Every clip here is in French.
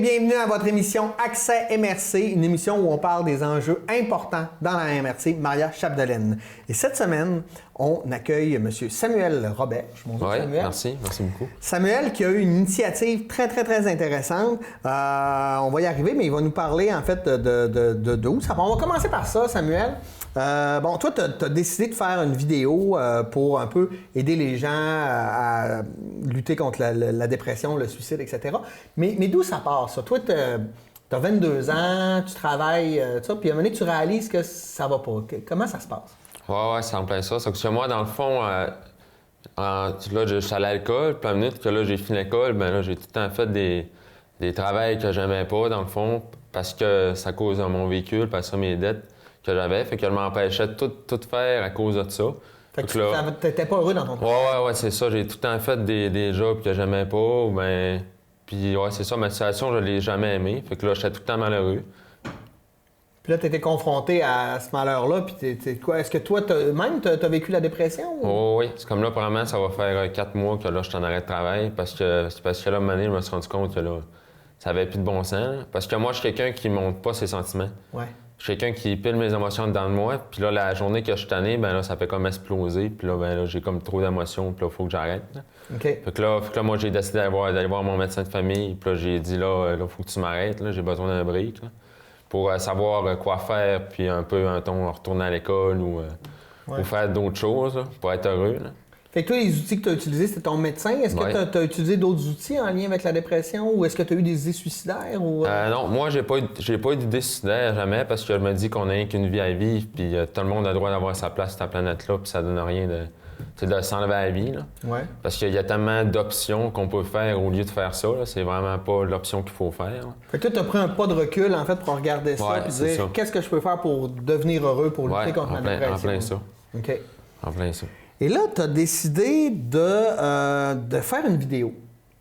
bienvenue à votre émission Accès MRC, une émission où on parle des enjeux importants dans la MRC, Maria Chapdelaine. Et cette semaine, on accueille M. Samuel Robert. Bonjour Samuel. Merci beaucoup. Samuel qui a eu une initiative très intéressante. On va y arriver, mais il va nous parler en fait de où ça va. On va commencer par ça, Samuel. Toi, tu as décidé de faire une vidéo pour un peu aider les gens à lutter contre la dépression, le suicide, etc. Mais d'où ça part, ça? Toi, tu as 22 ans, tu travailles, puis à un moment donné, tu réalises que ça va pas. Comment ça se passe? Ouais, c'est en plein ça. C'est que moi, dans le fond, là, je suis allé à l'école, puis à la minute que là, j'ai fini l'école, ben là, j'ai tout le temps fait des travails que j'aimais pas, dans le fond, parce que ça cause de mon véhicule, parce que mes dettes que j'avais, fait que je m'empêchais de tout faire à cause de ça. Fait que tu n'étais pas heureux dans ton travail? Ouais, c'est ça. J'ai tout le temps fait des jobs que j'aimais pas, ben... Puis ouais, c'est ça, ma situation, je l'ai jamais aimée. Fait que là, j'étais tout le temps malheureux. Puis là, tu étais confronté à ce malheur-là, puis quoi? Est-ce que toi, t'as vécu la dépression? Ou? Oh, oui, c'est comme là, probablement, ça va faire 4 mois que là, je suis en arrêt de travail, parce que là, à un moment donné, je me suis rendu compte que là, ça avait plus de bon sens. Là. Parce que moi, je suis quelqu'un qui montre pas ses sentiments. Ouais. Je suis quelqu'un qui pile mes émotions dedans de moi, puis là, la journée que je suis tanné, ben là, ça fait comme exploser, puis là, ben là, j'ai comme trop d'émotions, puis là, il faut que j'arrête. OK. Fait que là, moi, j'ai décidé d'aller voir mon médecin de famille, puis là, j'ai dit, là, faut que tu m'arrêtes, là, j'ai besoin d'un break, là, pour savoir quoi faire, puis un peu, retourner à l'école ou faire d'autres choses, là, pour être heureux, là. Fait que toi, les outils que tu as utilisés, c'était ton médecin. Est-ce que tu as utilisé d'autres outils en lien avec la dépression ou est-ce que tu as eu des idées suicidaires? Ou... Non, moi, j'ai pas eu d'idées suicidaires jamais parce que je me dis qu'on n'a rien qu'une vie à vivre puis tout le monde a le droit d'avoir sa place sur cette planète-là puis ça donne rien de s'enlever à la vie. Là. Ouais. Parce qu'il y a tellement d'options qu'on peut faire au lieu de faire ça. Là. C'est vraiment pas l'option qu'il faut faire. Là. Fait que toi, tu as pris un pas de recul en fait pour regarder ça et dire qu'est-ce que je peux faire pour devenir heureux, pour lutter contre ma dépression? En plein ça. OK. En plein ça. Et là, tu as décidé de faire une vidéo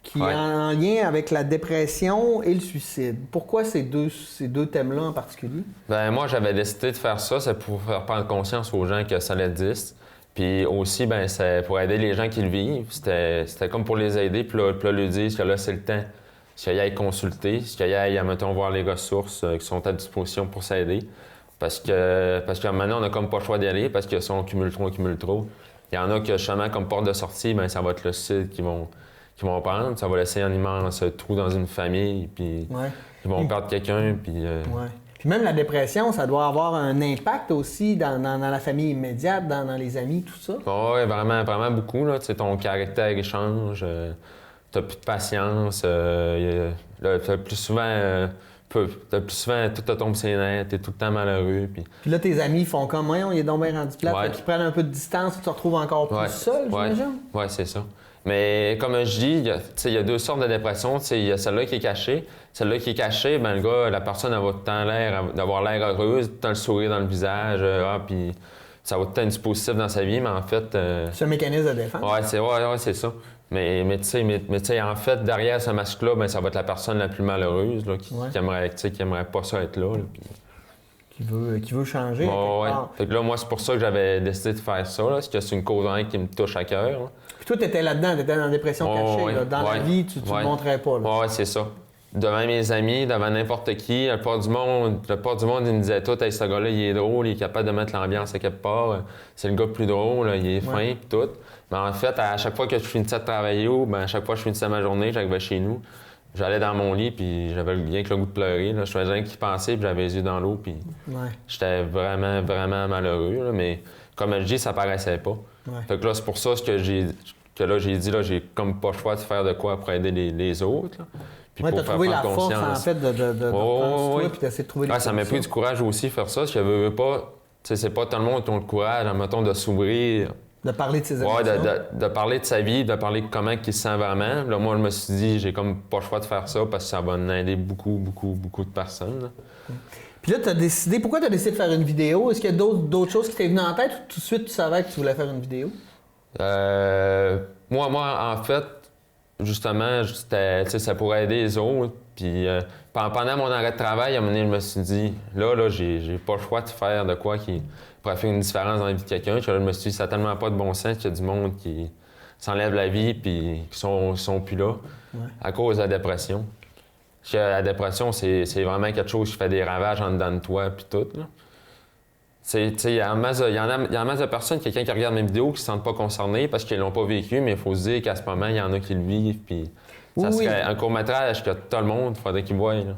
qui est en lien avec la dépression et le suicide. Pourquoi ces deux thèmes-là en particulier? Ben moi, j'avais décidé de faire ça, c'est pour faire prendre conscience aux gens que ça existe. Puis aussi, ben c'est pour aider les gens qui le vivent. C'était comme pour les aider, puis là, leur dire que là, c'est le temps. Qu'il y aille consulter, qu'il y aille, mettons, voir les ressources qui sont à disposition pour s'aider. Parce que maintenant, on n'a comme pas le choix d'y aller, parce que si on cumule trop. Il y en a que, justement, comme porte de sortie, ben ça va être le suicide qui vont prendre. Ça va laisser un immense trou dans une famille, puis ils vont perdre quelqu'un, puis... Puis même la dépression, ça doit avoir un impact aussi dans la famille immédiate, dans les amis, tout ça. Oui, vraiment beaucoup. Là. Ton caractère change, t'as plus de patience, t'as plus souvent... tout te tombe sur les nerfs, t'es tout le temps malheureux. Puis là, tes amis font comme moi, on est donc bien rendu plate, qu'ils prennent un peu de distance, tu te retrouves encore plus seul, j'imagine? Oui, c'est ça. Mais comme je dis, il y a deux sortes de dépression. Il y a celle-là qui est cachée. Celle-là qui est cachée, ben le gars, la personne, elle va tout le temps d'avoir l'air heureuse, tout le temps le sourire dans le visage, puis ça va tout le temps être positif dans sa vie, mais en fait... C'est un mécanisme de défense? Oui, c'est ça. Mais tu sais, en fait, derrière ce masque-là, ben, ça va être la personne la plus malheureuse là, qui aimerait pas ça être là. Qui veut changer. Fait que là, moi, c'est pour ça que j'avais décidé de faire ça, là, parce que c'est une cause qui me touche à cœur. Là. Puis toi, t'étais là-dedans, t'étais dans la dépression cachée. Là. Dans la vie, tu ne le montrais pas. Oui, c'est ça. Devant mes amis, devant n'importe qui, la plupart du monde, ils me disaient tout, hey, ce gars-là, il est drôle, il est capable de mettre l'ambiance à quelque part. C'est le gars le plus drôle, là, il est fin, puis tout. Mais en fait, à chaque fois que je finissais de travailler, à chaque fois que je finissais ma journée, j'arrivais chez nous, j'allais dans mon lit, puis j'avais rien que le goût de pleurer. Là. Je faisais rien qui pensait, puis j'avais les yeux dans l'eau, puis j'étais vraiment vraiment malheureux. Mais comme je dis, ça paraissait pas. Fait que là, c'est pour ça que j'ai dit, là, j'ai comme pas le choix de faire de quoi pour aider les autres. Là. Puis pour trouvé la force, en fait, de prendre sur toi, puis d'essayer de trouver les ça m'a pris du courage aussi de faire ça. Je veux pas... C'est pas tout le monde qui a le courage, mettons, de s'ouvrir... De parler de ses émotions. De parler de sa vie, de parler de comment il se sent vraiment. Là, moi, je me suis dit, j'ai comme pas le choix de faire ça parce que ça va en aider beaucoup de personnes. Là. Puis là, pourquoi tu as décidé de faire une vidéo? Est-ce qu'il y a d'autres choses qui t'est venues en tête ou tout de suite tu savais que tu voulais faire une vidéo? Moi, en fait, justement, ça pourrait aider les autres. Puis pendant mon arrêt de travail, à un moment donné, je me suis dit, là, j'ai pas le choix de faire de quoi qui pourrait faire une différence dans la vie de quelqu'un. Je me suis dit, ça n'a tellement pas de bon sens qu'il y a du monde qui s'enlève la vie puis qui sont plus là à cause de la dépression. Parce que la dépression, c'est vraiment quelque chose qui fait des ravages en dedans de toi, puis tout, là. Il y a en masse de personnes, quelqu'un qui regarde mes vidéos, qui ne se sentent pas concernés parce qu'ils l'ont pas vécu, mais il faut se dire qu'à ce moment, il y en a qui le vivent, puis ça serait un court-métrage que tout le monde, il faudrait qu'il voie, là.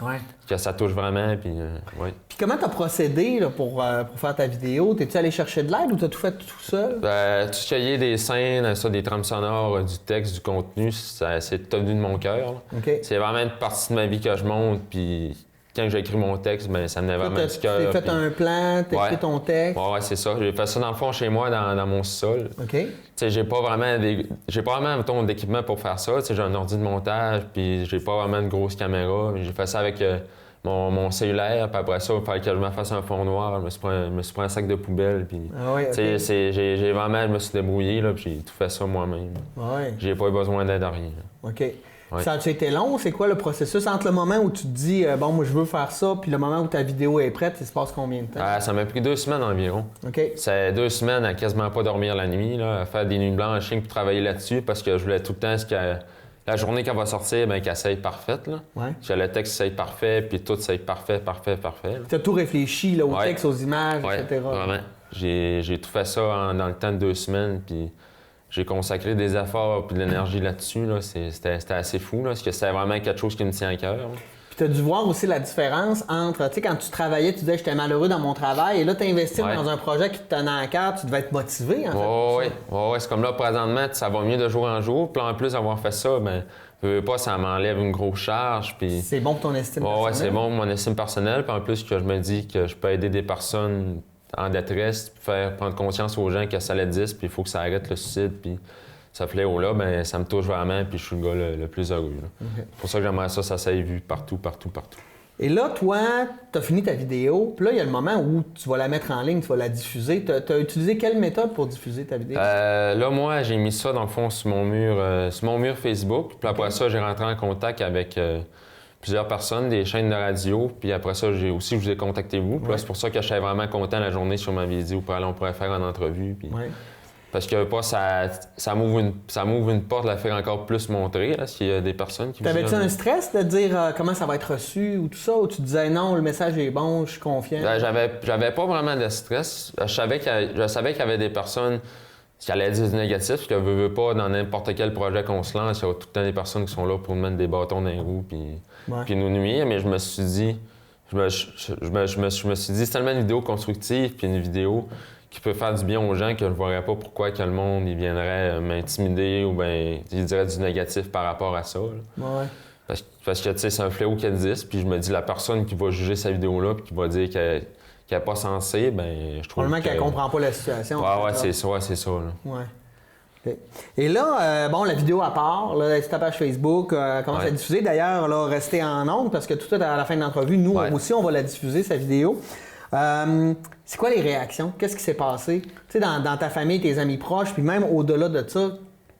Ouais. Que ça touche vraiment, puis ouais. Puis comment tu as procédé là, pour faire ta vidéo? T'es-tu allé chercher de l'aide ou t'as tout fait tout seul? Tout ce qui est des scènes, ça, des trames sonores, du texte, du contenu, c'est tout venu de mon cœur. Okay. C'est vraiment une partie de ma vie que je monte, puis quand j'ai écrit mon texte, ben ça venait vraiment du cœur. Tu t'es fait un plan, t'as écrit ton texte? Ouais, c'est ça. J'ai fait ça dans le fond chez moi, dans mon sol. OK. Tu sais, j'ai pas vraiment mettons, d'équipement pour faire ça. Tu sais, j'ai un ordi de montage, puis j'ai pas vraiment de grosse caméra. J'ai fait ça avec mon cellulaire, puis après ça, il fallait que je me fasse un fond noir. Je me suis pris un sac de poubelle, puis... Ah oui, okay. J'ai vraiment... Je me suis débrouillé, là, puis j'ai tout fait ça moi-même. Ouais. J'ai pas eu besoin d'aide à rien. Là. OK. Ouais. Ça a été long? C'est quoi le processus entre le moment où tu te dis bon, moi je veux faire ça, puis le moment où ta vidéo est prête, il se passe combien de temps? Ça m'a pris 2 semaines environ. OK. C'est 2 semaines à quasiment pas dormir la nuit, là, à faire des nuits blanches pour travailler là-dessus parce que je voulais tout le temps la journée qu'elle va sortir, ben, qu'elle soit parfaite. Là. Ouais. Que le texte soit parfait, puis tout soit parfait. Tu as tout réfléchi là, au texte, aux images, etc. Vraiment. J'ai tout fait ça dans le temps de 2 semaines, puis j'ai consacré des efforts et de l'énergie là-dessus. Là. C'était assez fou, là, parce que c'était vraiment quelque chose qui me tient à cœur. Puis tu as dû voir aussi la différence entre, tu sais, quand tu travaillais, tu disais j'étais malheureux dans mon travail, et là, t'investir dans un projet qui te tenait à cœur, tu devais être motivé, en fait. Oui, c'est comme là, présentement, ça va mieux de jour en jour. Puis en plus d'avoir fait ça, ben, je veux pas, ça m'enlève une grosse charge. Puis... C'est bon pour ton estime personnelle. Oui, c'est bon pour mon estime personnelle. Puis en plus, que je me dis que je peux aider des personnes en détresse, faire prendre conscience aux gens que ça existe, puis il faut que ça arrête le suicide. Puis ce fléau-là, ben, ça me touche vraiment, puis je suis le gars le plus heureux. Okay. C'est pour ça que j'aimerais ça s'est vu partout. Et là, toi, tu as fini ta vidéo, puis là, il y a le moment où tu vas la mettre en ligne, tu vas la diffuser. Tu as utilisé quelle méthode pour diffuser ta vidéo? Là, moi, j'ai mis ça, dans le fond, sur mon mur Facebook. Puis après ça, j'ai rentré en contact avec plusieurs personnes, des chaînes de radio. Puis après ça, je vous ai contacté vous. Puis là, c'est pour ça que je suis vraiment content la journée sur ma vidéo. Puis là, on pourrait faire une entrevue. Puis... Parce que ça m'ouvre une porte de la faire encore plus montrer, là, s'il y a des personnes qui... T'avais-tu un stress de dire comment ça va être reçu ou tout ça, ou tu disais non, le message est bon, je suis confiant? J'avais pas vraiment de stress. Je savais qu'il y avait des personnes qui allaient dire du négatif, que veut pas, dans n'importe quel projet qu'on se lance, il y a tout le temps des personnes qui sont là pour nous mettre des bâtons dans les roues puis nous nuire, mais je me suis dit... Je me suis dit, c'est tellement une vidéo constructive puis une vidéo qui peut faire du bien aux gens que je ne verrais pas pourquoi que le monde il viendrait m'intimider ou bien il dirait du négatif par rapport à ça. Parce que tu sais, c'est un fléau qui existe, puis je me dis, la personne qui va juger sa vidéo-là puis qui va dire qu'elle n'est pas censée, ben je trouve probablement qu'elle comprend pas la situation. C'est ça. Là. Ouais. Okay. Et là, la vidéo à part, là, sur ta page Facebook, commence à diffuser. D'ailleurs, là, restez en ondes parce que tout à la fin de l'entrevue, nous aussi, on va la diffuser, sa vidéo. C'est quoi les réactions? Qu'est-ce qui s'est passé? Tu sais, dans ta famille, tes amis proches, puis même au-delà de ça,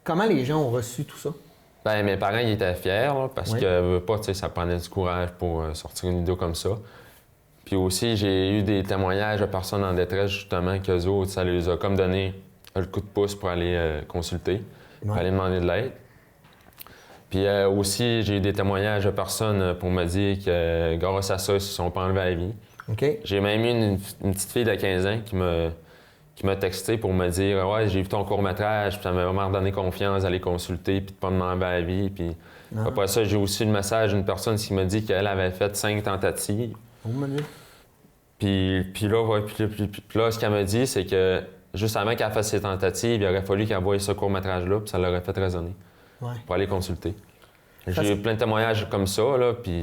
comment les gens ont reçu tout ça? Ben, mes parents, ils étaient fiers, là, parce que pas, tu sais, ça prenait du courage pour sortir une vidéo comme ça. Puis aussi, j'ai eu des témoignages de personnes en détresse, justement, qu'eux autres, ça les a comme donné le coup de pouce pour aller consulter, pour aller demander de l'aide. Puis aussi, j'ai eu des témoignages de personnes pour me dire que grâce à ça, ils ne se sont pas enlevés à la vie. Okay. J'ai même eu une petite fille de 15 ans qui m'a texté pour me dire « Ouais, j'ai vu ton court-métrage, puis ça m'a vraiment donné confiance d'aller consulter puis de pas me demander à la vie. » Puis après ça, j'ai aussi le message d'une personne qui m'a dit qu'elle avait fait 5 tentatives. Oh mon Dieu. Puis là, ce qu'elle m'a dit, c'est que juste avant qu'elle fasse ses tentatives, il aurait fallu qu'elle voie ce court-métrage-là, puis ça l'aurait fait raisonner pour aller consulter. J'ai eu plein de témoignages comme ça, là, puis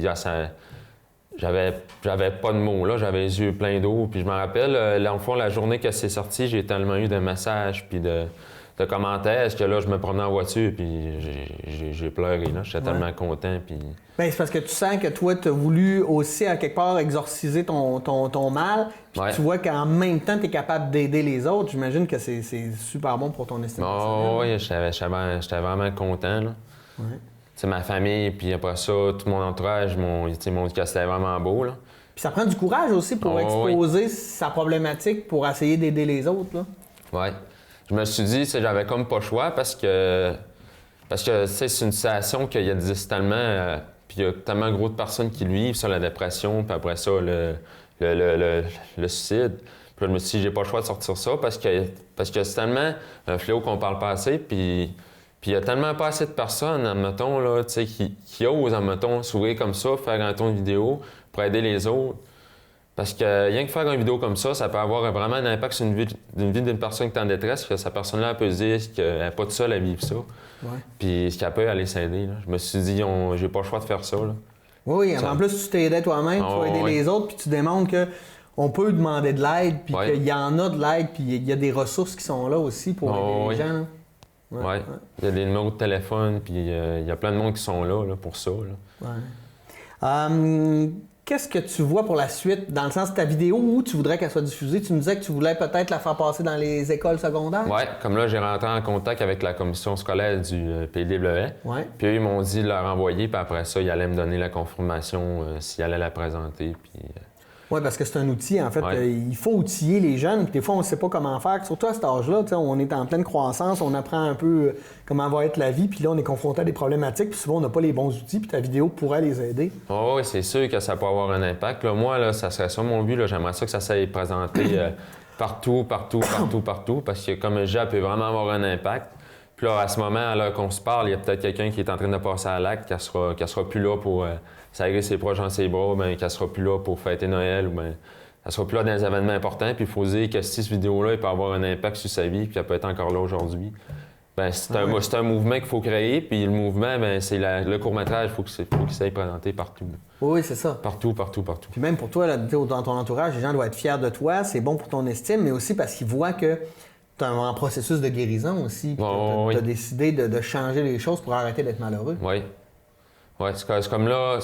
j'avais pas de mots, là, j'avais les yeux pleins d'eau. Puis je me rappelle, dans le fond, la journée que c'est sorti, j'ai tellement eu de messages puis de commentaires, est-ce que là, je me promenais en voiture, puis j'ai pleuré, là. J'étais tellement content, puis... Bien, c'est parce que tu sens que toi, tu as voulu aussi, à quelque part, exorciser ton mal, puis tu vois qu'en même temps, tu es capable d'aider les autres. J'imagine que c'est super bon pour ton estime personnelle. Oui, j'étais vraiment content, là. C'est ma famille, puis après ça, tout mon entourage m'ont dit que c'était vraiment beau, là. Puis ça prend du courage aussi pour exposer sa problématique, pour essayer d'aider les autres, là. Oui. Je me suis dit, j'avais comme pas le choix parce que c'est une situation qui existe tellement Puis il y a tellement gros de personnes qui le vivent, ça, la dépression, puis après ça, le suicide. Puis là, je me suis dit, j'ai pas le choix de sortir ça parce que c'est tellement un fléau qu'on parle pas assez, puis il y a tellement pas assez de personnes, admettons, là, tu sais, qui osent, admettons, s'ouvrir comme ça, faire un ton de vidéo pour aider les autres. Parce que rien que faire une vidéo comme ça peut avoir vraiment un impact sur une vie d'une personne qui est en détresse, que cette personne-là peut se dire qu'elle n'est pas toute seule à vivre ça. Ouais. Puis qu'elle peut aller s'aider. Je me suis dit, j'ai pas le choix de faire ça. Là. Oui, en plus, tu t'aidais toi-même, tu vas aider les autres, puis tu démontres qu'on peut demander de l'aide, puis qu'il y en a de l'aide, puis il y a des ressources qui sont là aussi pour aider les gens. Oui. Il y a des numéros de téléphone, puis il y a plein de monde qui sont là pour ça. Là. Ouais. Qu'est-ce que tu vois pour la suite, dans le sens de ta vidéo, où tu voudrais qu'elle soit diffusée? Tu me disais que tu voulais peut-être la faire passer dans les écoles secondaires? Oui, comme là, j'ai rentré en contact avec la commission scolaire du PDWE. Ouais. Puis eux, ils m'ont dit de la renvoyer, puis après ça, ils allaient me donner la confirmation s'ils allaient la présenter. Puis, Oui, parce que c'est un outil, en fait. Il faut outiller les jeunes. Puis des fois, on ne sait pas comment faire. Surtout à cet âge-là, on est en pleine croissance, on apprend un peu comment va être la vie. Puis là, on est confronté à des problématiques. Puis souvent, on n'a pas les bons outils. Puis ta vidéo pourrait les aider. Oui, c'est sûr que ça peut avoir un impact. Là, moi, là, ça serait ça mon but. Là. J'aimerais ça que ça soit présenté partout. Parce que, comme je dis, elle peut vraiment avoir un impact. Puis là, à ce moment là qu'on se parle, il y a peut-être quelqu'un qui est en train de passer à l'acte, qui sera plus là pour serrer ses proches dans ses bras, bien, qui sera plus là pour fêter Noël, ou bien, elle sera plus là dans des événements importants. Puis il faut dire que si cette vidéo-là, il peut avoir un impact sur sa vie, puis elle peut être encore là aujourd'hui. Bien, c'est un mouvement qu'il faut créer, puis le mouvement, bien, c'est le court-métrage, il faut qu'il soit présenté partout. Oui, c'est ça. Partout. Puis même pour toi, là, dans ton entourage, les gens doivent être fiers de toi. C'est bon pour ton estime, mais aussi parce qu'ils voient que tu es en processus de guérison aussi. Tu as décidé de changer les choses pour arrêter d'être malheureux. Oui. Oui, c'est comme là,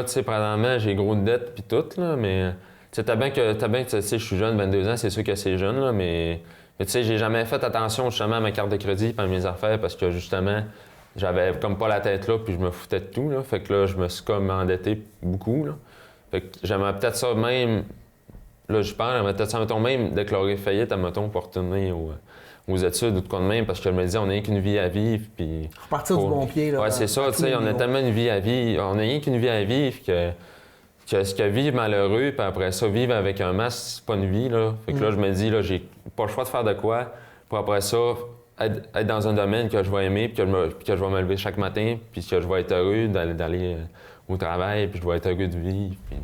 tu sais, présentement, j'ai gros de dettes puis tout, là, mais tu sais, t'as bien que tu sais, je suis jeune, 22 ans, c'est sûr que c'est jeune, là, mais tu sais, j'ai jamais fait attention justement à ma carte de crédit et à mes affaires parce que justement, j'avais comme pas la tête là, puis je me foutais de tout, là. Fait que là, je me suis comme endetté beaucoup, là. Fait que j'aimerais peut-être ça même. Là, je pense, peut-être ça, mettons, même déclarer faillite, mettons, pour retourner aux études ou de quoi de même, parce que je me dis, on n'a rien qu'une vie à vivre, puis... Repartir du bon pied, là. Oui, c'est ça, tu sais, on a tellement une vie à vivre, on n'a rien qu'une vie à vivre que ce que vivre malheureux, puis après ça, vivre avec un masque, c'est pas une vie, là. Fait que là, je me dis, là, j'ai pas le choix de faire de quoi, pour après ça, être dans un domaine que je vais aimer, puis que je vais me lever chaque matin, puis que je vais être heureux d'aller au travail, puis je vais être heureux de vivre, puis...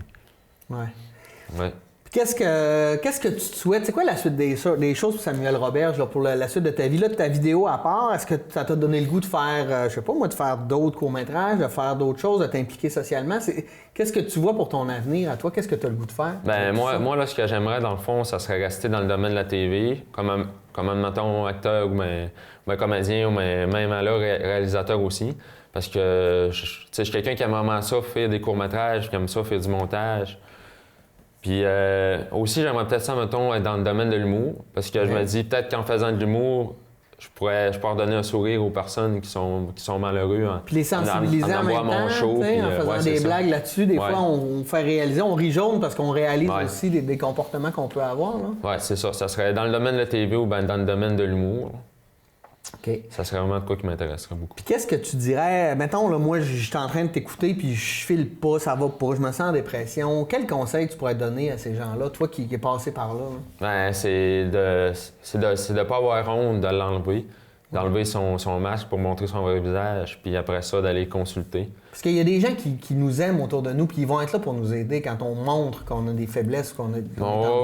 Ouais. Qu'est-ce que tu te souhaites? C'est quoi la suite des choses pour Samuel Roberge, là, pour la suite de ta vie? Là, de ta vidéo à part, est-ce que ça t'a donné le goût de faire, je sais pas moi, de faire d'autres courts-métrages, de faire d'autres choses, de t'impliquer socialement? Qu'est-ce que tu vois pour ton avenir à toi? Qu'est-ce que tu as le goût de faire? Ben moi là, ce que j'aimerais, dans le fond, ça serait rester dans le domaine de la TV, comme mettons, acteur ou comédien ou même là, réalisateur aussi. Parce que je suis quelqu'un qui aime vraiment ça, faire des courts-métrages, qui aime ça, faire du montage. Puis aussi, j'aimerais peut-être ça, mettons, être dans le domaine de l'humour. Parce que je me dis, peut-être qu'en faisant de l'humour, je pourrais redonner un sourire aux personnes qui sont malheureux. Puis les sensibiliser en même temps, en faisant des blagues là-dessus. Des fois, on fait réaliser, on rit jaune parce qu'on réalise aussi des comportements qu'on peut avoir. Oui, c'est ça. Ça serait dans le domaine de la TV ou bien dans le domaine de l'humour. Okay. Ça serait vraiment de quoi qui m'intéresserait beaucoup. Puis qu'est-ce que tu dirais, mettons, là, moi, je suis en train de t'écouter, puis je file pas, ça va pas, je me sens en dépression. Quel conseil tu pourrais donner à ces gens-là, toi qui es passé par là? Ben, c'est de pas avoir honte de l'enlever. D'enlever son masque pour montrer son vrai visage, puis après ça, d'aller consulter. Parce qu'il y a des gens qui nous aiment autour de nous, puis ils vont être là pour nous aider quand on montre qu'on a des faiblesses, qu'on a...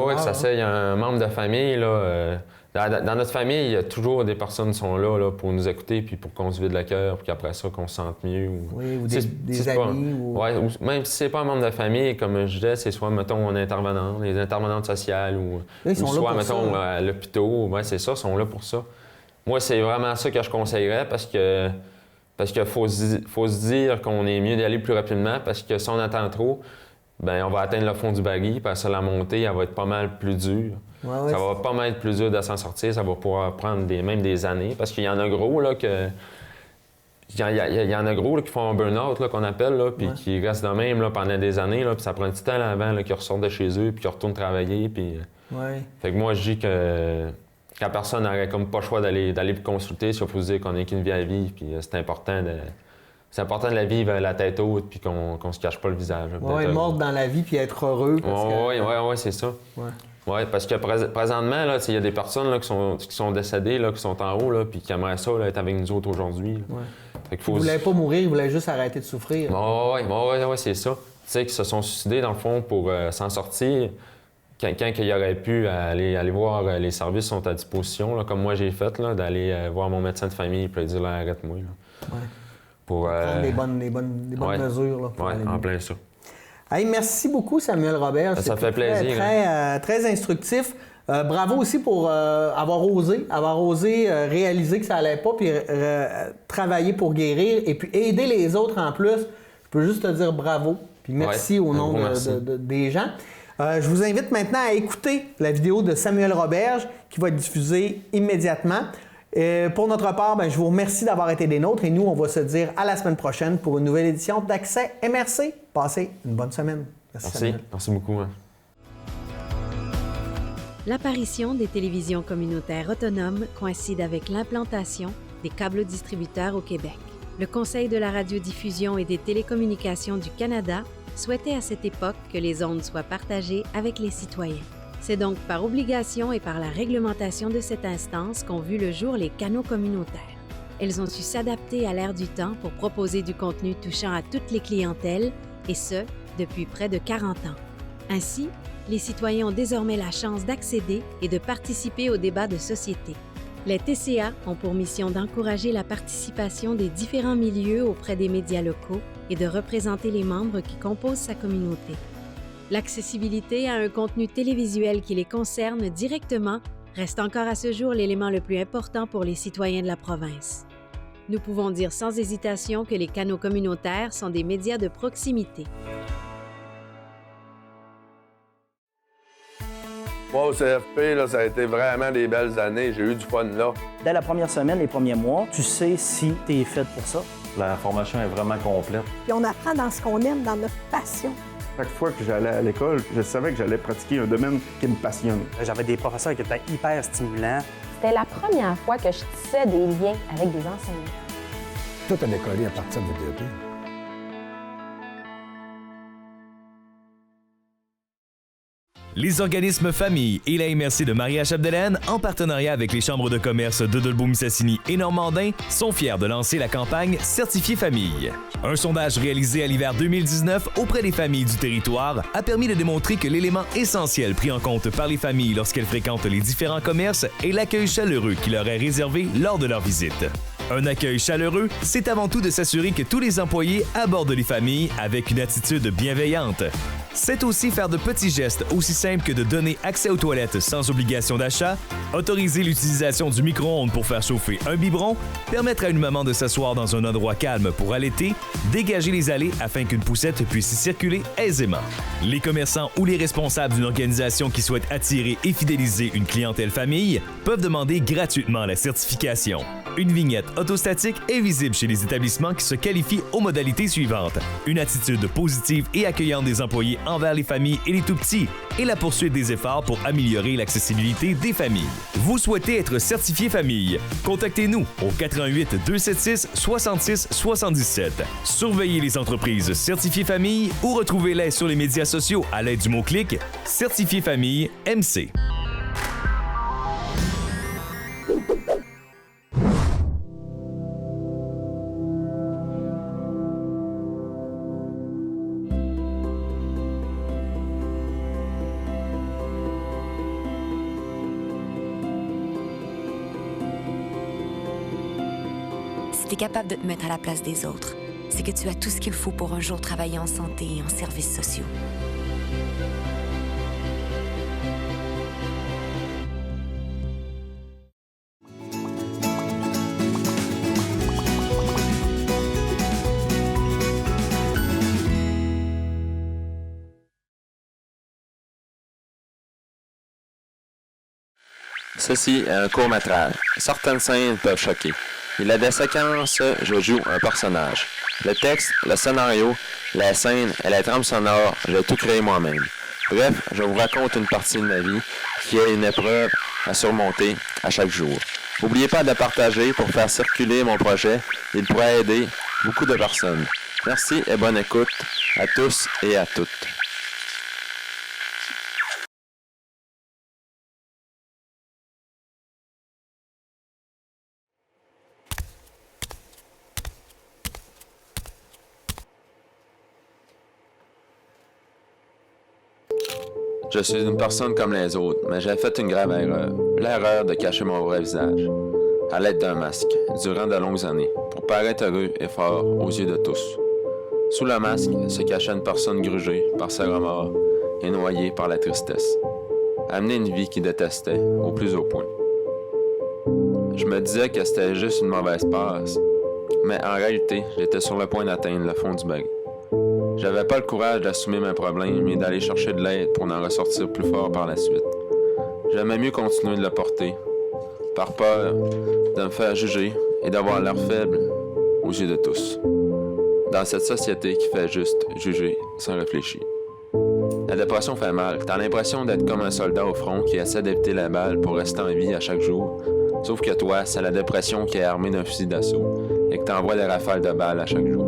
Oui, ça c'est, il y a un membre de famille, là... Dans notre famille, il y a toujours des personnes qui sont là pour nous écouter puis pour qu'on se vide le cœur, puis qu'après ça, qu'on se sente mieux. Oui, ou des amis. Ou même si c'est pas un membre de famille, comme je disais, c'est soit, mettons, les intervenantes sociales ou soit, mettons, à l'hôpital. Oui, c'est ça, ils sont là pour ça. Moi, c'est vraiment ça que je conseillerais parce que faut se dire qu'on est mieux d'aller plus rapidement parce que si on attend trop, bien, on va atteindre le fond du baril, parce que la montée, elle va être pas mal plus dure. Ça va pas mal être plus dur de s'en sortir, ça va pouvoir prendre même des années, parce qu'il y en a gros là il y en a gros là, qui font un burn-out là, qu'on appelle, là, puis qui restent de même là, pendant des années, là, puis ça prend un petit temps avant là, qu'ils ressortent de chez eux, puis qu'ils retournent travailler. Puis... Fait que moi, je dis que quand personne n'aurait comme pas le choix d'aller consulter, il faut se dire qu'on n'a qu'une vie à vivre, puis c'est important c'est important de la vivre la tête haute puis qu'on se cache pas le visage. Oui, mordre dans la vie puis être heureux. Oui, c'est ça. Oui, parce que présentement, il y a des personnes là, qui sont décédées, là, qui sont en haut, là, puis qui aimeraient ça là, être avec nous autres aujourd'hui. Ils ne voulaient pas mourir, ils voulaient juste arrêter de souffrir. Oui, c'est ça. Tu sais, qu'ils se sont suicidés, dans le fond, pour s'en sortir. Quand il aurait pu aller voir les services sont à disposition, là, comme moi j'ai fait, d'aller voir mon médecin de famille et lui dire là, arrête-moi. Pour prendre les bonnes mesures. Oui, en plein ça. Hey, merci beaucoup, Samuel Robert. Ça fait plaisir. Très instructif. Bravo aussi pour avoir osé réaliser que ça allait pas, puis travailler pour guérir, et puis aider les autres en plus. Je peux juste te dire bravo, puis merci au nom des gens. Je vous invite maintenant à écouter la vidéo de Samuel Roberge qui va être diffusée immédiatement. Pour notre part, je vous remercie d'avoir été des nôtres et nous, on va se dire à la semaine prochaine pour une nouvelle édition d'Accès MRC. Passez une bonne semaine. Merci beaucoup. L'apparition des télévisions communautaires autonomes coïncide avec l'implantation des câbles distributeurs au Québec. Le Conseil de la radiodiffusion et des télécommunications du Canada souhaitait à cette époque que les ondes soient partagées avec les citoyens. C'est donc par obligation et par la réglementation de cette instance qu'ont vu le jour les canaux communautaires. Elles ont su s'adapter à l'ère du temps pour proposer du contenu touchant à toutes les clientèles, et ce, depuis près de 40 ans. Ainsi, les citoyens ont désormais la chance d'accéder et de participer aux débats de société. Les TCA ont pour mission d'encourager la participation des différents milieux auprès des médias locaux et de représenter les membres qui composent sa communauté. L'accessibilité à un contenu télévisuel qui les concerne directement reste encore à ce jour l'élément le plus important pour les citoyens de la province. Nous pouvons dire sans hésitation que les canaux communautaires sont des médias de proximité. Moi, au CFP, là, ça a été vraiment des belles années. J'ai eu du fun là. Dès la première semaine, les premiers mois, tu sais si tu es fait pour ça. La formation est vraiment complète. Puis on apprend dans ce qu'on aime, dans notre passion. Chaque fois que j'allais à l'école, je savais que j'allais pratiquer un domaine qui me passionne. J'avais des professeurs qui étaient hyper stimulants. C'était la première fois que je tissais des liens avec des enseignants. Tout a décollé à partir du DEP. Les organismes Famille et la MRC de Maria-Chapdelaine, en partenariat avec les chambres de commerce de Dolbeau-Mistassini et Normandin, sont fiers de lancer la campagne Certifié Famille. Un sondage réalisé à l'hiver 2019 auprès des familles du territoire a permis de démontrer que l'élément essentiel pris en compte par les familles lorsqu'elles fréquentent les différents commerces est l'accueil chaleureux qui leur est réservé lors de leur visite. Un accueil chaleureux, c'est avant tout de s'assurer que tous les employés abordent les familles avec une attitude bienveillante. C'est aussi faire de petits gestes aussi simples que de donner accès aux toilettes sans obligation d'achat, autoriser l'utilisation du micro-ondes pour faire chauffer un biberon, permettre à une maman de s'asseoir dans un endroit calme pour allaiter, dégager les allées afin qu'une poussette puisse y circuler aisément. Les commerçants ou les responsables d'une organisation qui souhaite attirer et fidéliser une clientèle famille peuvent demander gratuitement la certification. Une vignette autostatique est visible chez les établissements qui se qualifient aux modalités suivantes. Une attitude positive et accueillante des employés envers les familles et les tout-petits et la poursuite des efforts pour améliorer l'accessibilité des familles. Vous souhaitez être certifié famille? Contactez-nous au 88 276 66 77. Surveillez les entreprises certifiées famille ou retrouvez-les sur les médias sociaux à l'aide du mot-clic Certifié Famille MC. Si tu es capable de te mettre à la place des autres, c'est que tu as tout ce qu'il faut pour un jour travailler en santé et en services sociaux. Ceci est un court-métrage. Certaines scènes peuvent choquer. Il a des séquences, je joue un personnage. Le texte, le scénario, la scène et la trame sonore, j'ai tout créé moi-même. Bref, je vous raconte une partie de ma vie qui est une épreuve à surmonter à chaque jour. N'oubliez pas de le partager pour faire circuler mon projet. Il pourrait aider beaucoup de personnes. Merci et bonne écoute à tous et à toutes. Je suis une personne comme les autres, mais j'ai fait une grave erreur. L'erreur de cacher mon vrai visage, à l'aide d'un masque, durant de longues années, pour paraître heureux et fort aux yeux de tous. Sous le masque se cachait une personne grugée par ses remords et noyée par la tristesse. Amener une vie qu'il détestait au plus haut point. Je me disais que c'était juste une mauvaise passe, mais en réalité, j'étais sur le point d'atteindre le fond du baril. J'avais pas le courage d'assumer mes problèmes et d'aller chercher de l'aide pour en ressortir plus fort par la suite. J'aimais mieux continuer de le porter, par peur de me faire juger et d'avoir l'air faible aux yeux de tous. Dans cette société qui fait juste juger sans réfléchir. La dépression fait mal. T'as l'impression d'être comme un soldat au front qui essaie d'éviter la balle pour rester en vie à chaque jour. Sauf que toi, c'est la dépression qui est armée d'un fusil d'assaut et que t'envoies des rafales de balles à chaque jour.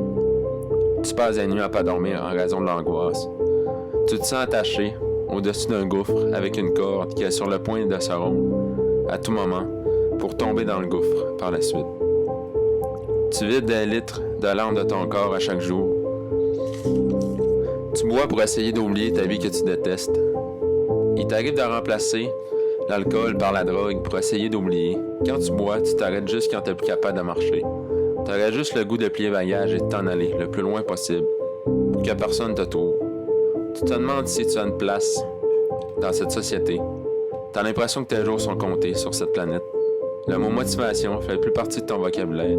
Tu passes des nuits à pas dormir en raison de l'angoisse. Tu te sens attaché au-dessus d'un gouffre avec une corde qui est sur le point de se rompre à tout moment pour tomber dans le gouffre par la suite. Tu vides des litres de l'âme de ton corps à chaque jour. Tu bois pour essayer d'oublier ta vie que tu détestes. Il t'arrive de remplacer l'alcool par la drogue pour essayer d'oublier. Quand tu bois, tu t'arrêtes juste quand t'es plus capable de marcher. T'aurais juste le goût de plier bagage et de t'en aller le plus loin possible pour que personne te trouve. Tu te demandes si tu as une place dans cette société. T'as l'impression que tes jours sont comptés sur cette planète. Le mot motivation fait plus partie de ton vocabulaire.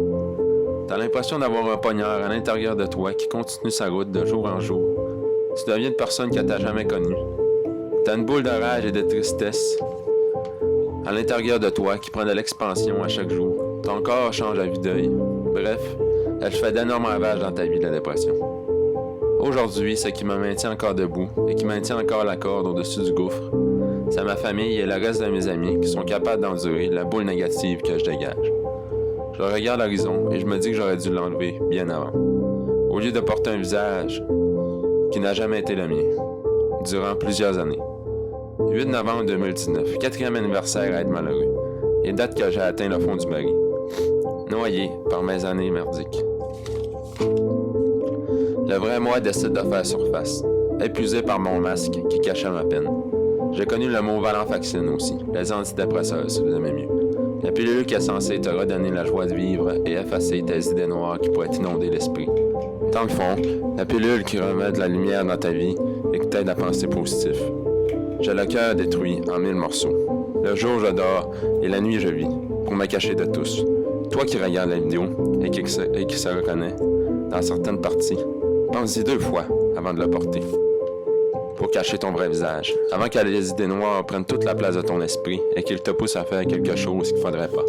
T'as l'impression d'avoir un poignard à l'intérieur de toi qui continue sa route de jour en jour. Tu deviens une personne que t'as jamais connue. T'as une boule de rage et de tristesse à l'intérieur de toi qui prend de l'expansion à chaque jour. Ton corps change à vue d'œil. Bref, elle fait d'énormes ravages dans ta vie, la dépression. Aujourd'hui, ce qui me maintient encore debout et qui maintient encore la corde au-dessus du gouffre, c'est ma famille et le reste de mes amis qui sont capables d'endurer la boule négative que je dégage. Je regarde l'horizon et je me dis que j'aurais dû l'enlever bien avant. Au lieu de porter un visage qui n'a jamais été le mien, durant plusieurs années. 8 novembre 2019, 4e anniversaire à être malheureux, et date que j'ai atteint le fond du baril. Noyé par mes années merdiques. Le vrai moi décide de faire surface, épuisé par mon masque qui cachait ma peine. J'ai connu le mot valenfaxine aussi, les antidépresseurs si vous aimez mieux. La pilule qui est censée te redonner la joie de vivre et effacer tes idées noires qui pourraient t'inonder l'esprit. Dans le fond, la pilule qui remet de la lumière dans ta vie et qui t'aide à penser positif. J'ai le cœur détruit en 1000 morceaux. Le jour je dors et la nuit je vis, pour me cacher de tous. Toi qui regardes la vidéo et qui se reconnaît dans certaines parties, pense-y 2 fois avant de le porter. Pour cacher ton vrai visage, avant que les idées noires prennent toute la place de ton esprit et qu'ils te poussent à faire quelque chose qu'il ne faudrait pas.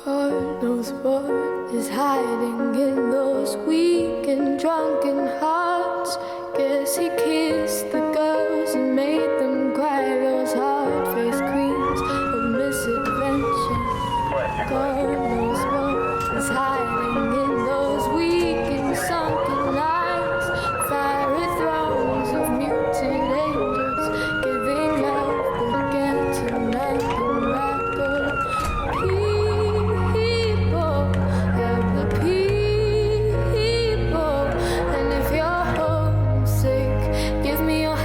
God knows what is hiding in those weak and drunken hearts. Guess he kissed the girls and made them cry, those hard-faced queens of misadventure. God knows what is hiding in those weak and sunken eyes. Fiery thrones of muted angels giving love but getting nothing back. Give me your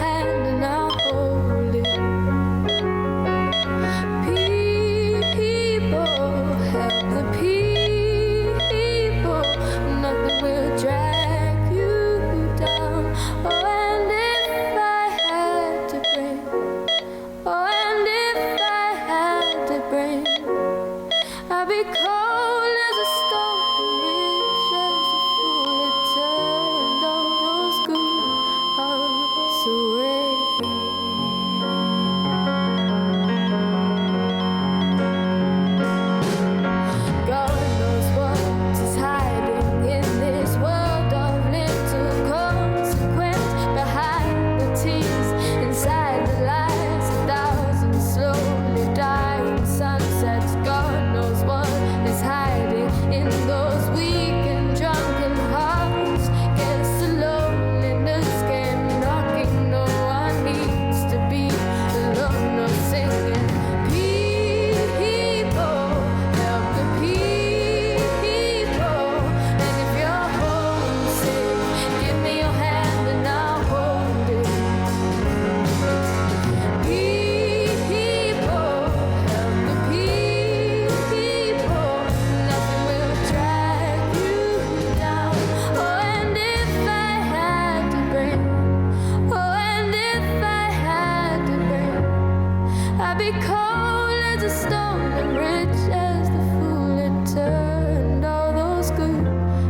a stone and rich as the fool it turned all those good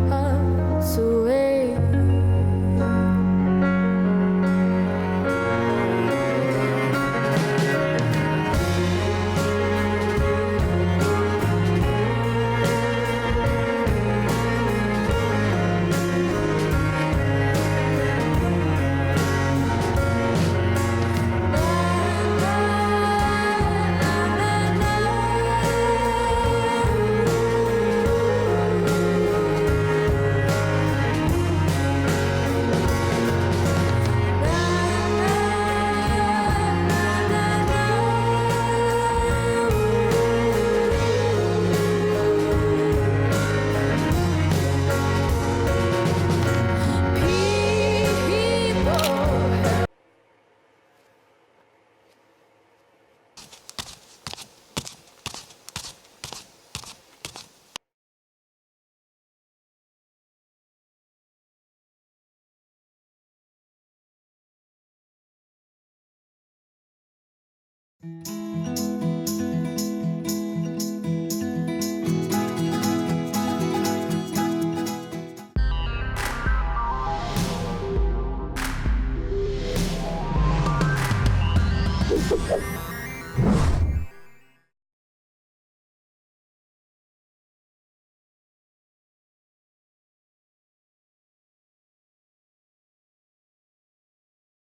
hearts away.